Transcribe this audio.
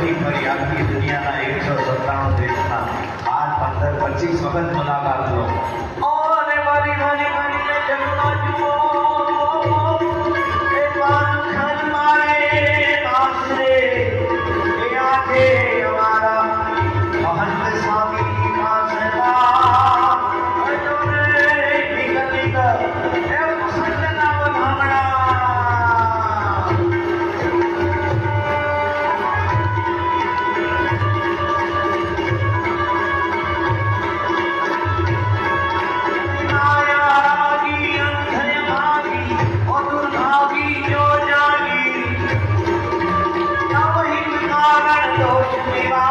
ફરી ફરી આખી દુનિયાના 197 દેશના 8, 15, 25 વખત મુલાકાત લો અને મારી મારી મારી જગમાં જુઓ એ પાંખન મારે આશરે એ આખે અમારા મહંત સ્વામી પાસેમાં અજોને નિકલિક એ સંતના વધામણા दोष निवारण